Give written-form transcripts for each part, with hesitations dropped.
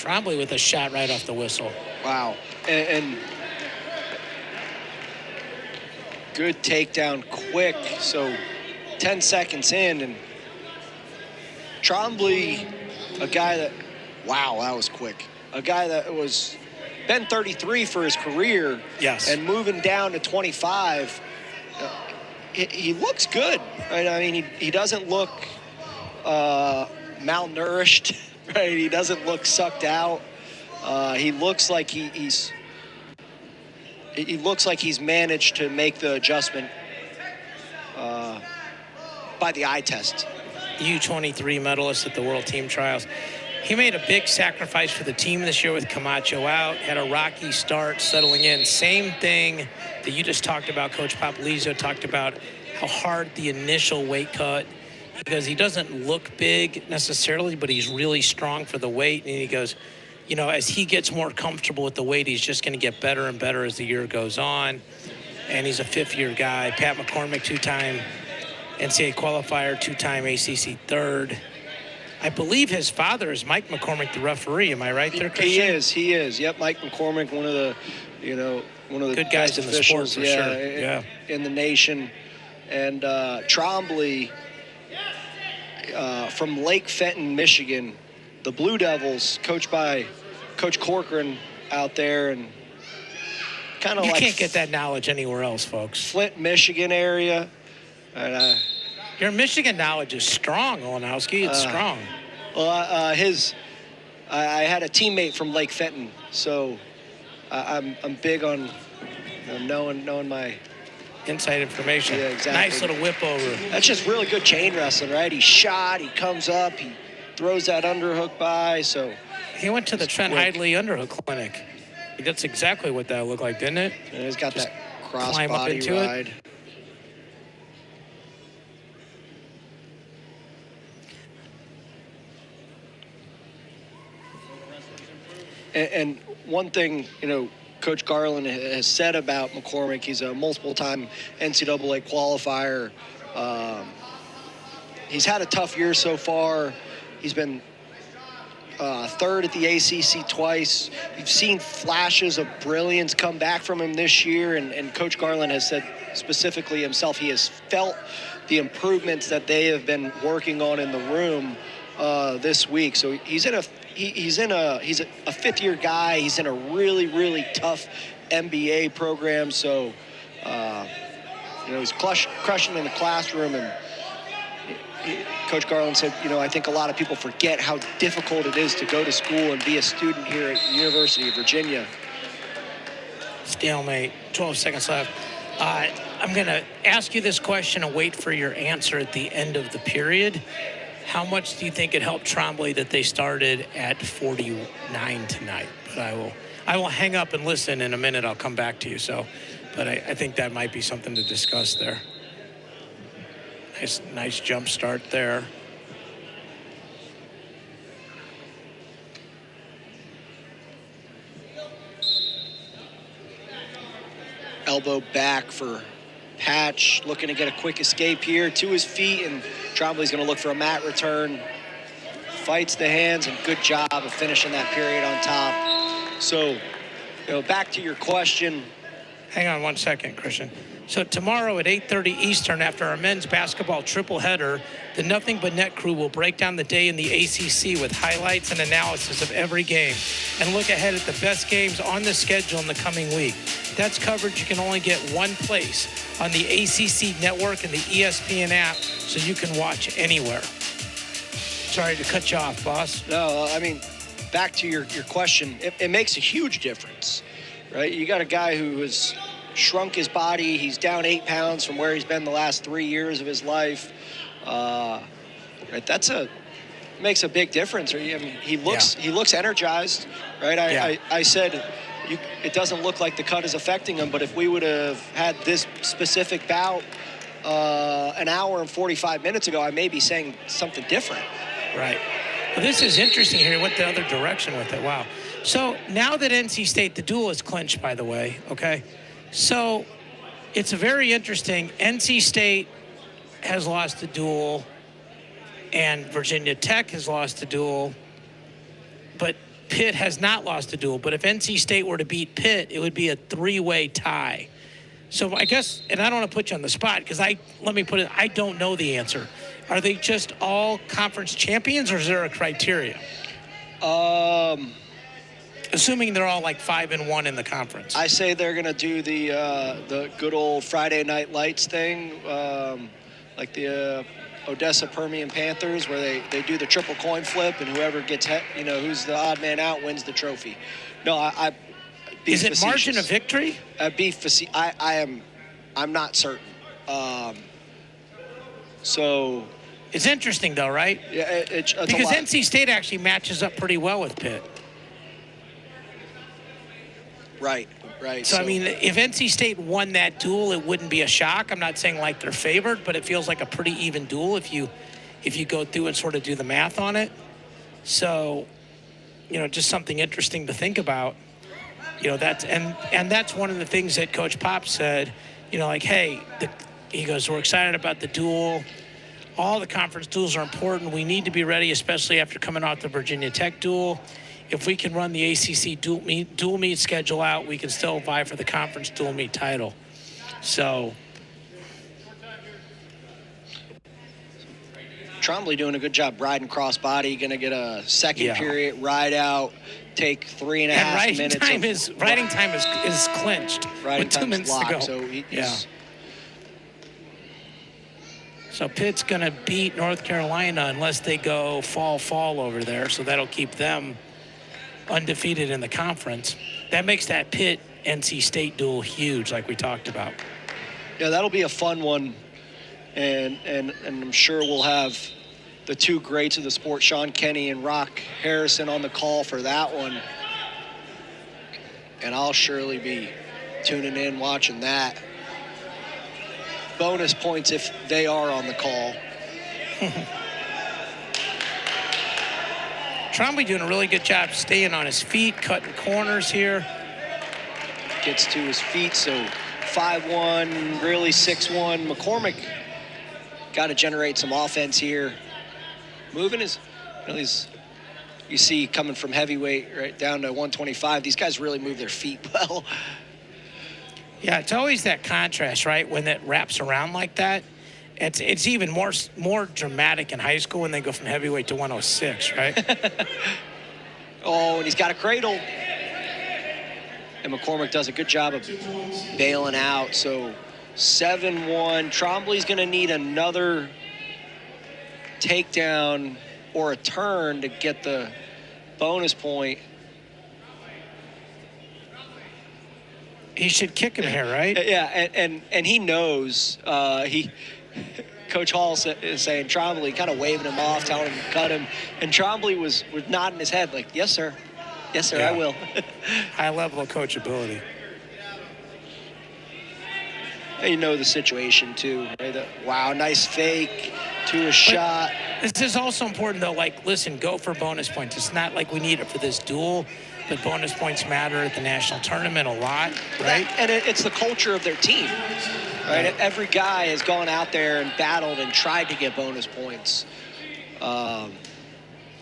Trombley with a shot right off the whistle. Wow. And good takedown, quick. So 10 seconds in, and Trombley, a guy that, wow, that was quick. A guy that was been 33 for his career. Yes. And moving down to 25, he looks good. Right? I mean, he doesn't look malnourished, right? He doesn't look sucked out. He looks like he looks like he's managed to make the adjustment by the eye test. U23 medalist at the World Team Trials. He made a big sacrifice for the team this year with Camacho out, had a rocky start, settling in. Same thing that you just talked about, Coach Popolizio talked about how hard the initial weight cut, because he doesn't look big necessarily, but he's really strong for the weight. And he goes, you know, as he gets more comfortable with the weight, he's just going to get better and better as the year goes on. And he's a fifth-year guy. Pat McCormick, two-time NCAA qualifier, two-time ACC third. I believe his father is Mike McCormick, the referee. Am I right there, Christian? He is. Yep, Mike McCormick, one of the good guys in the sport for sure. In the nation. And Trombley from Lake Fenton, Michigan, the Blue Devils, coached by Coach Corcoran out there, and kind of you like can't get that knowledge anywhere else, folks. Flint, Michigan area. And, your Michigan knowledge is strong, Olenowski. It's strong. Well, I had a teammate from Lake Fenton, so I'm big on knowing my inside information. Yeah, exactly. Nice little whip over. That's just really good chain wrestling, right? He's shot, he comes up, he throws that underhook by. So he went to the Trent Hidley underhook clinic. That's exactly what that looked like, didn't it? And he's got just that cross body ride. And one thing, Coach Garland has said about McCormick, he's a multiple-time NCAA qualifier. He's had a tough year so far. He's been third at the ACC twice. You've seen flashes of brilliance come back from him this year, and Coach Garland has said specifically himself he has felt the improvements that they have been working on in the room this week. So he's a fifth-year guy. He's in a really, really tough MBA program. So, he's crushing in the classroom. And Coach Garland said, I think a lot of people forget how difficult it is to go to school and be a student here at the University of Virginia. Stalemate, 12 seconds left. I'm going to ask you this question and wait for your answer at the end of the period. How much do you think it helped Trombley that they started at 49 tonight? But I will hang up and listen in a minute. I'll come back to you. But I think that might be something to discuss there. Nice jump start there. Elbow back for Patch, looking to get a quick escape here to his feet, and Trombley's going to look for a mat return. Fights the hands, and good job of finishing that period on top. So, back to your question. Hang on 1 second, Christian. So tomorrow at 8:30 Eastern, after our men's basketball triple header, the Nothing But Net crew will break down the day in the ACC with highlights and analysis of every game and look ahead at the best games on the schedule in the coming week. That's coverage you can only get one place, on the ACC network and the ESPN app, so you can watch anywhere. Sorry to cut you off, boss. No, back to your question, it makes a huge difference, right? You got a guy who has shrunk his body. He's down 8 pounds from where he's been the last 3 years of his life. Right, makes a big difference. He looks energized, right? I said it doesn't look like the cut is affecting him, but if we would have had this specific bout an hour and 45 minutes ago, I may be saying something different. Right. Well, this is interesting here. He went the other direction with it. Wow. So now that NC State, the duel is clinched, by the way, okay? So it's very interesting. NC State has lost the duel, and Virginia Tech has lost the duel, but Pitt has not lost a duel, but if NC State were to beat Pitt, it would be a 3-way tie. So I guess, and I don't want to put you on the spot because I don't know the answer. Are they just all conference champions, or is there a criteria? Assuming they're all like 5-1 in the conference. I say they're going to do the good old Friday Night Lights thing, like the Odessa Permian Panthers, where they do the triple coin flip, and whoever gets who's the odd man out wins the trophy. No, is it margin of victory? I'm not certain. So it's interesting though, right? Yeah, it's because NC State actually matches up pretty well with Pitt. Right. So I mean, if NC State won that duel, it wouldn't be a shock. I'm not saying like they're favored, but it feels like a pretty even duel if you go through and sort of do the math on it. So, just something interesting to think about. That's one of the things that Coach Pop said. Hey, he goes, we're excited about the duel. All the conference duels are important. We need to be ready, especially after coming off the Virginia Tech duel. If we can run the ACC dual meet schedule out, we can still vie for the conference dual meet title. So Trombley doing a good job riding crossbody. Going to get a second period ride out, take 3.5 minutes. Riding time is clinched with 2 minutes to go. So Pitt's going to beat North Carolina unless they go fall over there. So that'll keep them undefeated in the conference. That makes that Pitt-NC State duel huge, like we talked about. Yeah, that'll be a fun one, and I'm sure we'll have the two greats of the sport, Sean Kenny and Rock Harrison, on the call for that one. And I'll surely be tuning in, watching that. Bonus points if they are on the call. Trombley doing a really good job staying on his feet, cutting corners here. Gets to his feet, so 5-1, really 6-1. McCormick got to generate some offense here. Moving you see coming from heavyweight right down to 125. These guys really move their feet well. Yeah, it's always that contrast, right? When it wraps around like that. It's even more dramatic in high school when they go from heavyweight to 106, right? Oh, and he's got a cradle. And McCormick does a good job of bailing out. So 7-1. Trombley's going to need another takedown or a turn to get the bonus point. He should kick him here, right? Yeah, and he knows. Coach Hall is saying Trombley, kind of waving him off, telling him to cut him. And Trombley was nodding his head like, yes, sir. Yes, sir, I will. High level of coachability. You know the situation, too. Right? Wow, nice fake to a shot. This is also important, though. Like, listen, go for bonus points. It's not like we need it for this duel, but bonus points matter at the national tournament a lot, right? It's the culture of their team, right? Every guy has gone out there and battled and tried to get bonus points.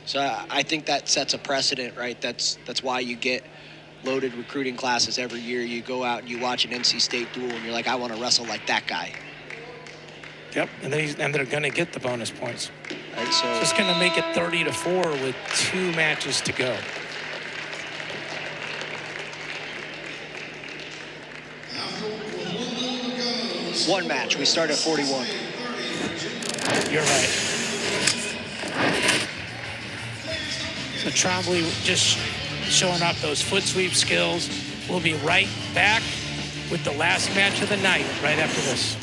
So I think that sets a precedent, right? That's why you get loaded recruiting classes every year. You go out and you watch an NC State duel, and you're like, I want to wrestle like that guy. Yep, and they're going to get the bonus points. Right, so it's going to make it 30-4 with 2 matches to go. One match. We start at 41. You're right. So Trombley just showing off those foot sweep skills. We'll be right back with the last match of the night right after this.